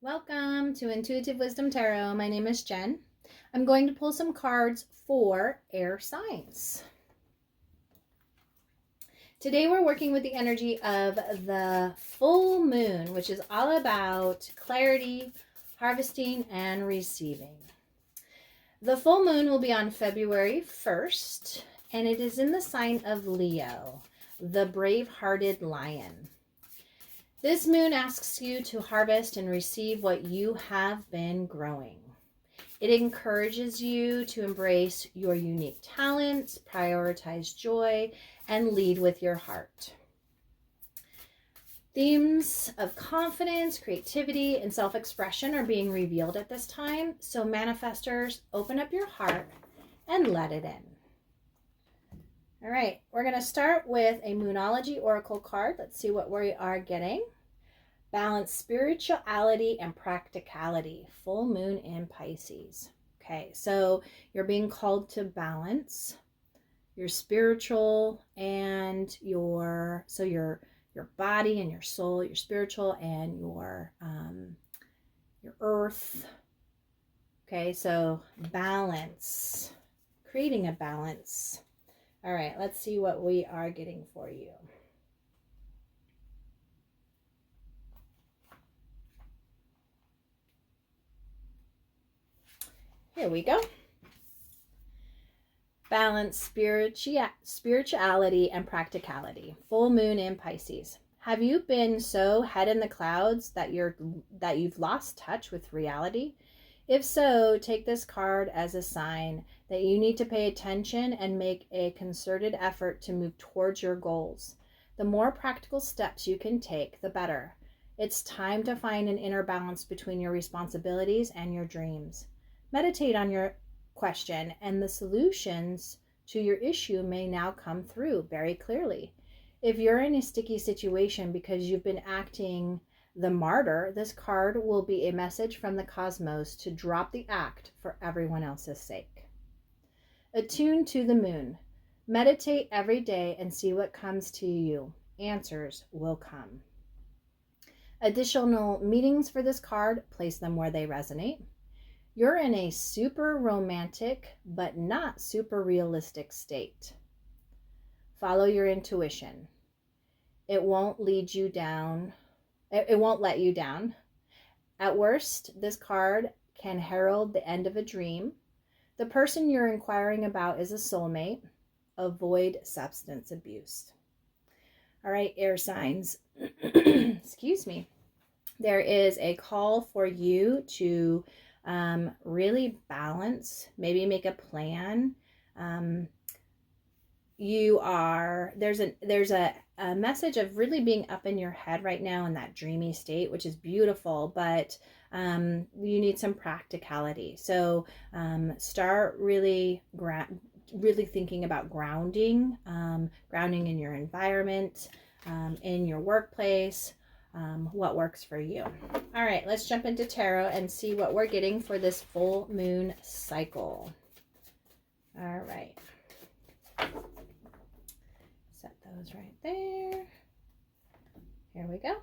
Welcome to Intuitive Wisdom Tarot. My name is Jen. I'm going to pull some cards for air signs. Today we're working with the energy of the full moon, which is all about clarity, harvesting, and receiving. The full moon will be on February 1st, and it is in the sign of Leo, the brave-hearted lion. This moon asks you to harvest and receive what you have been growing. It encourages you to embrace your unique talents, prioritize joy, and lead with your heart. Themes of confidence, creativity, and self-expression are being revealed at this time. So manifestors, open up your heart and let it in. All right, we're going to start with a Moonology Oracle card. Let's see what we are getting. Balance, spirituality, and practicality. Full moon in Pisces. Okay, so you're being called to balance your spiritual and your body and your soul, your spiritual and your earth. Okay, so balance, creating a balance. All right, let's see what we are getting for you. Here we go. Balance, spirituality, and practicality. Full moon in Pisces. Have you been so head in the clouds that you've lost touch with reality? If so, take this card as a sign that you need to pay attention and make a concerted effort to move towards your goals. The more practical steps you can take, the better. It's time to find an inner balance between your responsibilities and your dreams. Meditate on your question, and the solutions to your issue may now come through very clearly. If you're in a sticky situation because you've been acting the martyr, this card will be a message from the cosmos to drop the act for everyone else's sake. Attune to the moon. Meditate every day and see what comes to you. Answers will come. Additional meanings for this card, place them where they resonate. You're in a super romantic but not super realistic state. Follow your intuition. It won't lead you down. It won't let you down. At worst, this card can herald the end of a dream. The person you're inquiring about is a soulmate. Avoid substance abuse. All right, air signs. Excuse me. There is a call for you to really balance, maybe make a plan. There's a message of really being up in your head right now in that dreamy state, which is beautiful, but you need some practicality. So start really thinking about grounding in your environment, in your workplace, what works for you. All right, let's jump into tarot and see what we're getting for this full moon cycle. All right. Set those right there. Here we go.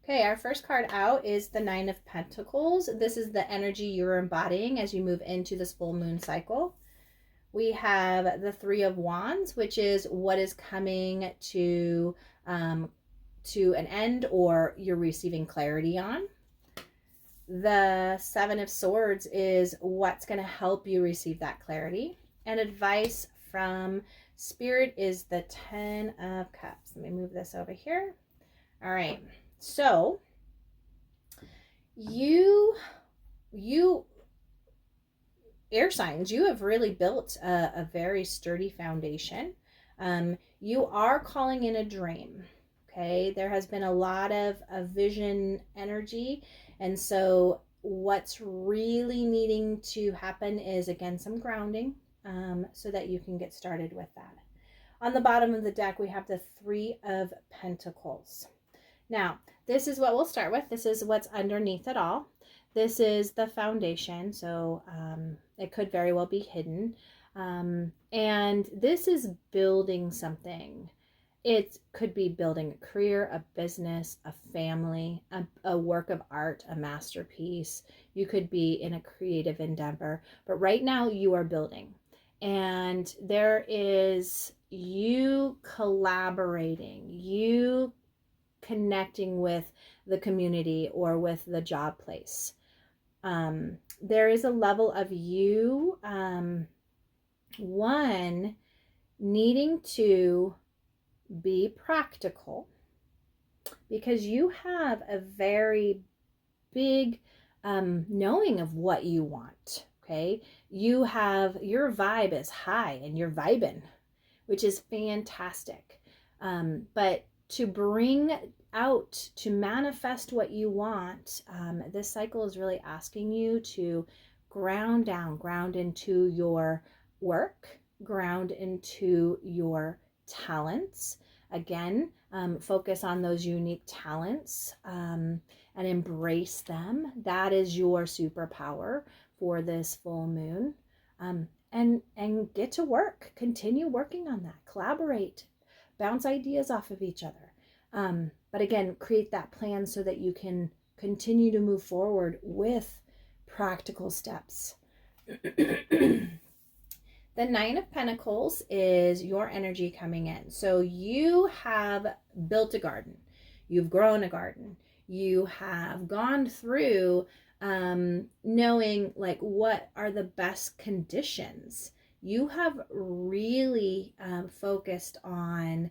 Okay, our first card out is the Nine of Pentacles. This is the energy you're embodying as you move into this full moon cycle. We have the Three of Wands, which is what is coming to an end or you're receiving clarity on. The Seven of Swords is what's going to help you receive that clarity. And advice from Spirit is the Ten of Cups. Let me move this over here. All right. So you air signs, you have really built a very sturdy foundation. You are calling in a dream. Okay, there has been a lot of vision energy, and so what's really needing to happen is, again, some grounding so that you can get started with that. On the bottom of the deck, we have the Three of Pentacles. Now, this is what we'll start with. This is what's underneath it all. This is the foundation, so it could very well be hidden. And this is building something. It could be building a career, a business, a family, a work of art, a masterpiece. You could be in a creative endeavor, but right now you are building. And there is you collaborating, you connecting with the community or with the job place. There is a level of you, one, needing to be practical because you have a very big knowing of what you want. Okay, you have, your vibe is high and you're vibing, which is fantastic. But to bring out, to manifest what you want, this cycle is really asking you to ground down, ground into your work, ground into your talents. Again, focus on those unique talents and embrace them. That is your superpower for this full moon. And get to work. Continue working on that. Collaborate. Bounce ideas off of each other. But again, create that plan so that you can continue to move forward with practical steps. The Nine of Pentacles is your energy coming in. So you have built a garden. You've grown a garden. You have gone through knowing like what are the best conditions. You have really focused on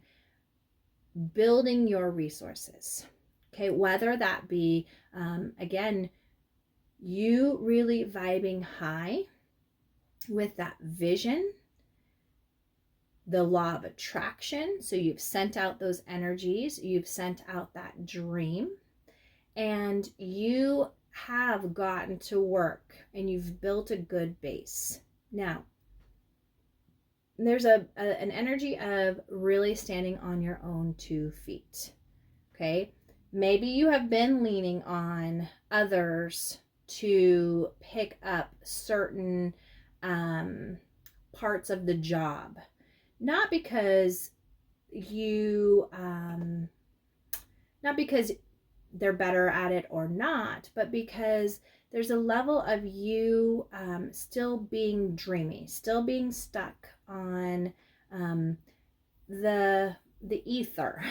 building your resources. Okay, whether that be, again, you really vibing high with that vision, the law of attraction. So you've sent out those energies, you've sent out that dream, and you have gotten to work and you've built a good base. Now, there's an energy of really standing on your own 2 feet. Okay, maybe you have been leaning on others to pick up certain parts of the job, not because you not because they're better at it or not, but because there's a level of you still being dreamy, still being stuck on the ether.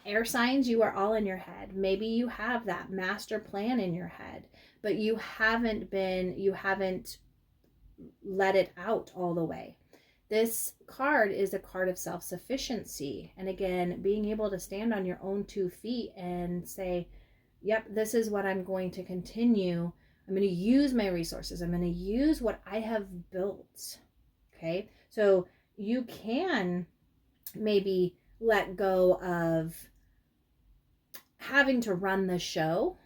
Air signs, you are all in your head. Maybe you have that master plan in your head, but you haven't let it out all the way. This card is a card of self-sufficiency. And again, being able to stand on your own 2 feet and say, yep, this is what I'm going to continue. I'm going to use my resources. I'm going to use what I have built. Okay, so you can maybe let go of having to run the show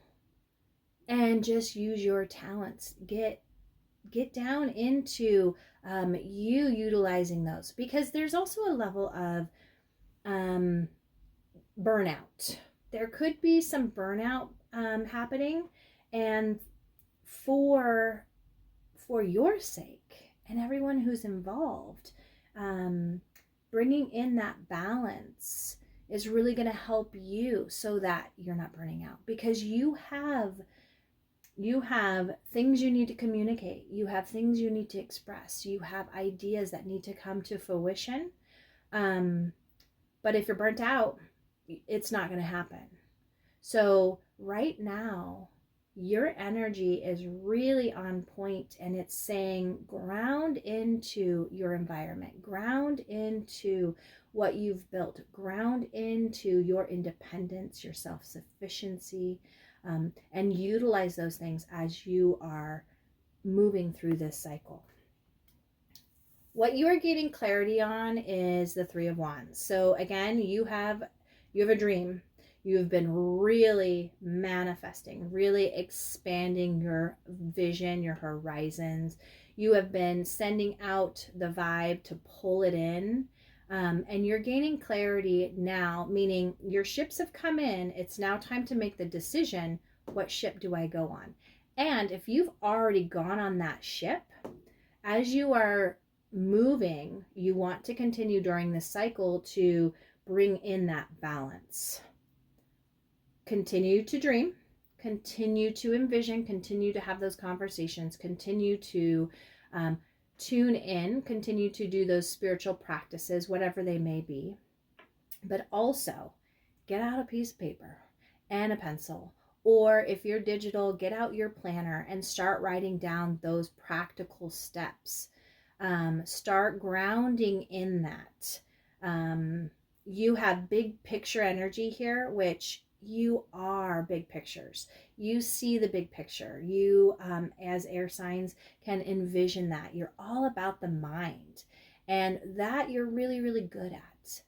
and just use your talents. Get down into you utilizing those, because there's also a level of burnout. There could be some burnout happening, and for your sake and everyone who's involved, bringing in that balance is really going to help you so that you're not burning out, because you have things you need to communicate. You have things you need to express. You have ideas that need to come to fruition. But if you're burnt out, it's not going to happen. So right now, your energy is really on point, and it's saying ground into your environment, ground into what you've built, ground into your independence, your self-sufficiency, and utilize those things as you are moving through this cycle. What you are getting clarity on is the Three of Wands. So again, you have a dream. You've been really manifesting, really expanding your vision, your horizons. You have been sending out the vibe to pull it in. And you're gaining clarity now, meaning your ships have come in. It's now time to make the decision, what ship do I go on? And if you've already gone on that ship, as you are moving. You want to continue during this cycle to bring in that balance. Continue to dream, continue to envision, continue to have those conversations, continue to tune in, continue to do those spiritual practices, whatever they may be. But also get out a piece of paper and a pencil, or if you're digital, get out your planner and start writing down those practical steps. Start grounding in that. You have big picture energy here, which you are big pictures. You see the big picture. You, as air signs, can envision that. You're all about the mind, and that you're really, really good at.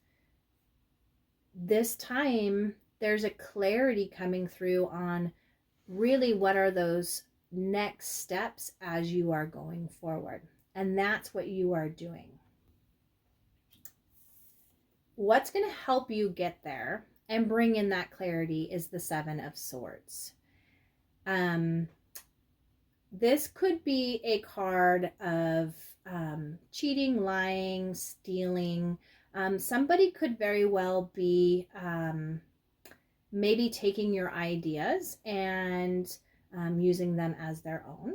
This time, there's a clarity coming through on really what are those next steps as you are going forward. And that's what you are doing. What's going to help you get there and bring in that clarity is the Seven of Swords. This could be a card of cheating, lying, stealing. Somebody could very well be maybe taking your ideas and using them as their own.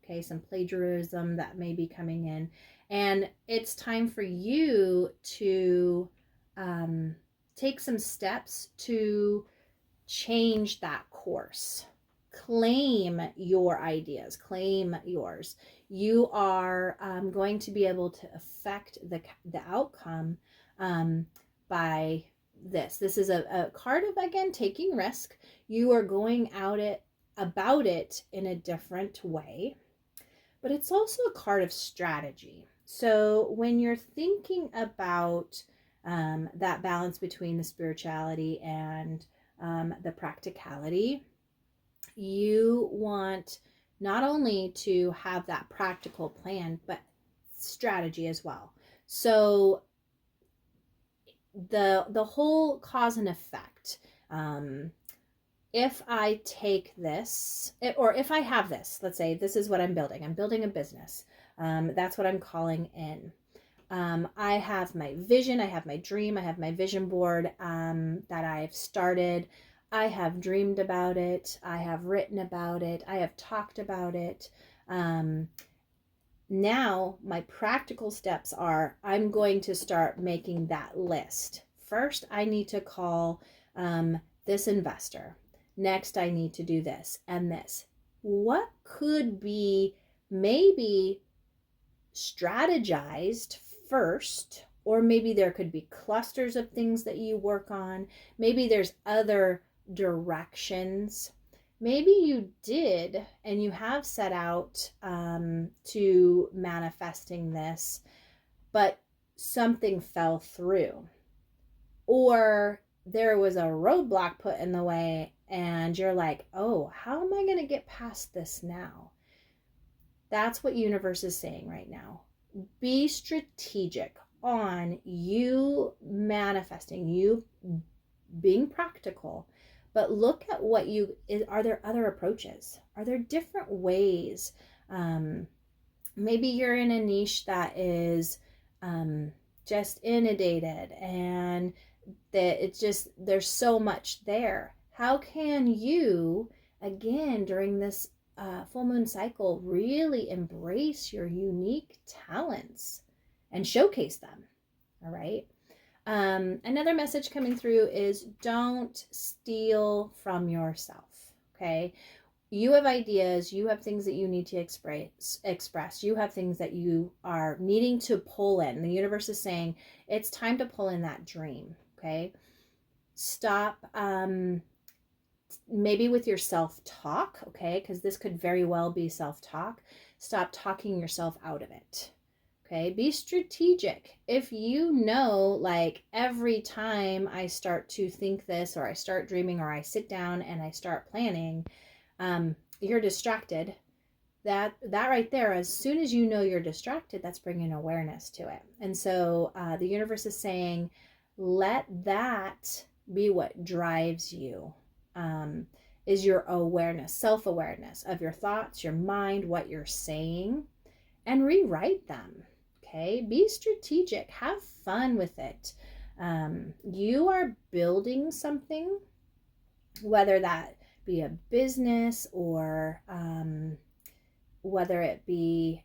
Okay, some plagiarism that may be coming in. And it's time for you to take some steps to change that course. Claim your ideas, claim yours. You are going to be able to affect the outcome by this. This is a card of, again, taking risk. You are going about it in a different way, but it's also a card of strategy. So when you're thinking about that balance between the spirituality and the practicality, you want not only to have that practical plan, but strategy as well. So the whole cause and effect. If I take this, or if I have this, let's say this is what I'm building. I'm building a business. That's what I'm calling in. I have my vision, I have my dream, I have my vision board that I've started. I have dreamed about it. I have written about it. I have talked about it. Now my practical steps are I'm going to start making that list. First, I need to call this investor. Next, I need to do this and this. What could be maybe strategized first, or maybe there could be clusters of things that you work on. Maybe there's other directions. Maybe you did and you have set out to manifesting this, but something fell through, or there was a roadblock put in the way and you're like, oh, how am I going to get past this now? That's what universe is saying right now. Be strategic on you manifesting, you being practical, but look at what are there other approaches? Are there different ways? Maybe you're in a niche that is just inundated and that it's just, there's so much there. How can you, again, during this full moon cycle, really embrace your unique talents and showcase them? All right. Another message coming through is don't steal from yourself. Okay. You have ideas, you have things that you need to express. You have things that you are needing to pull in. The universe is saying it's time to pull in that dream. Okay. Stop, maybe with your self-talk. Okay. Because this could very well be self-talk. Stop talking yourself out of it. Okay, be strategic. If you know, like, every time I start to think this, or I start dreaming, or I sit down and I start planning, you're distracted. That right there, as soon as you know you're distracted, that's bringing awareness to it. And so the universe is saying, let that be what drives you, is your awareness, self-awareness of your thoughts, your mind, what you're saying, and rewrite them. Okay, be strategic, have fun with it. You are building something, whether that be a business or whether it be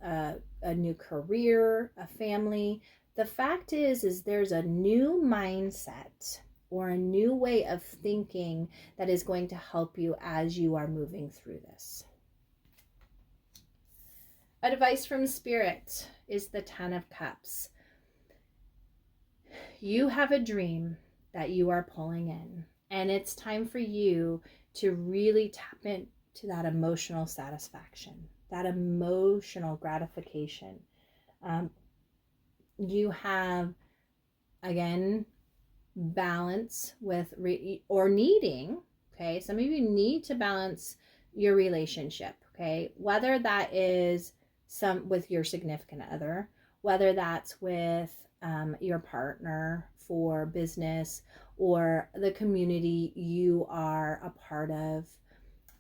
a new career, a family. The fact is there's a new mindset or a new way of thinking that is going to help you as you are moving through this. Advice from Spirit is the 10 of Cups. You have a dream that you are pulling in, and it's time for you to really tap into that emotional satisfaction, that emotional gratification. You have, again, balance with or needing, okay? Some of you need to balance your relationship, okay? Whether that is with your significant other, whether that's with your partner for business or the community you are a part of,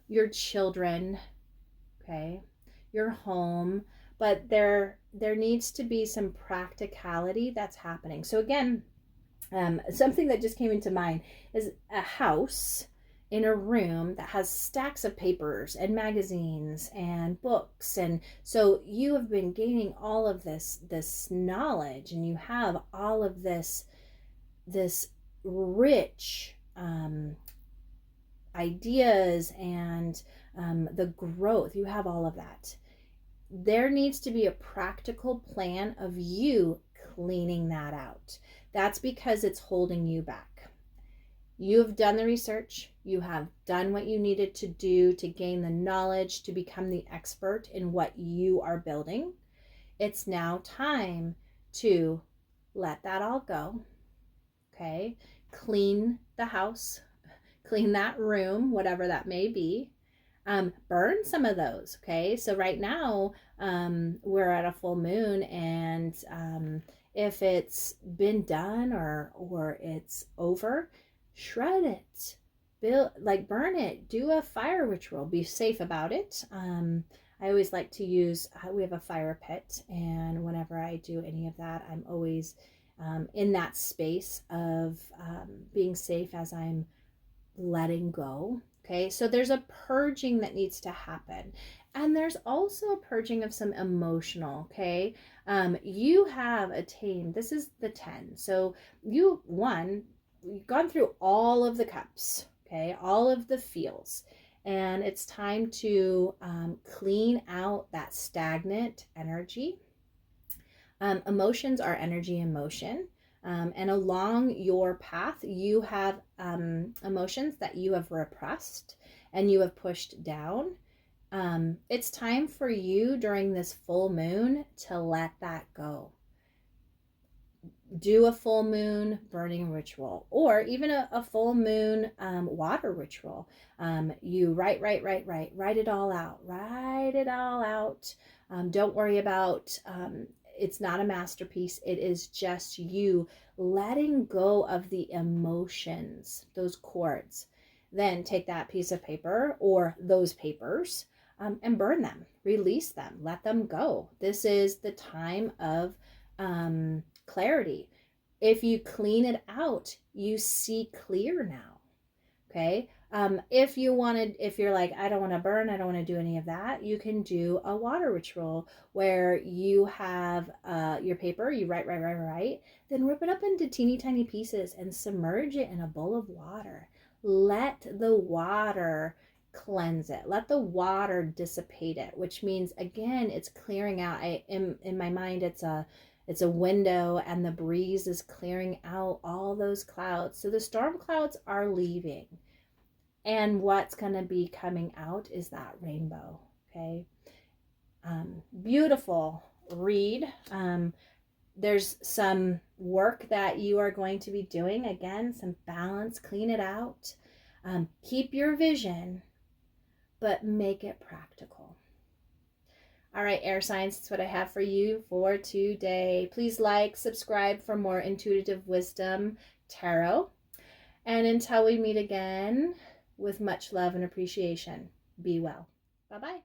your children, okay, your home, but there needs to be some practicality that's happening. So again, something that just came into mind is a house in a room that has stacks of papers and magazines and books, and so you have been gaining all of this knowledge, and you have all of this rich ideas and the growth. You have all of that. There needs to be a practical plan of you cleaning that out. That's because it's holding you back. You have done the research. You have done what you needed to do to gain the knowledge to become the expert in what you are building. It's now time to let that all go. Okay? Clean the house, clean that room, whatever that may be. Burn some of those. Okay? So right now, we're at a full moon, and if it's been done or it's over, shred it, burn it, do a fire ritual, be safe about it. I always like to use, we have a fire pit, and whenever I do any of that, I'm always in that space of being safe as I'm letting go. Okay, so there's a purging that needs to happen. And there's also a purging of some emotional, okay? You have attained, this is the 10. So you've gone through all of the cups, okay? All of the feels. And it's time to clean out that stagnant energy. Emotions are energy in motion. And along your path, you have emotions that you have repressed and you have pushed down. It's time for you during this full moon to let that go. Do a full moon burning ritual, or even a full moon water ritual. You write it all out. Write it all out. Don't worry about it's not a masterpiece. It is just you letting go of the emotions, those cords. Then take that piece of paper or those papers and burn them, release them, let them go. This is the time of clarity. If you clean it out, you see clear now. Okay. If you're like, I don't want to burn, I don't want to do any of that, you can do a water ritual where you have your paper, you write, then rip it up into teeny tiny pieces and submerge it in a bowl of water. Let the water cleanse it. Let the water dissipate it, which means, again, it's clearing out. In my mind, it's a window, and the breeze is clearing out all those clouds. So the storm clouds are leaving. And what's going to be coming out is that rainbow, okay? Beautiful read. There's some work that you are going to be doing. Again, some balance, clean it out. Keep your vision, but make it practical. All right, air signs, that's what I have for you for today. Please like, subscribe for more intuitive wisdom tarot. And until we meet again, with much love and appreciation, be well. Bye-bye.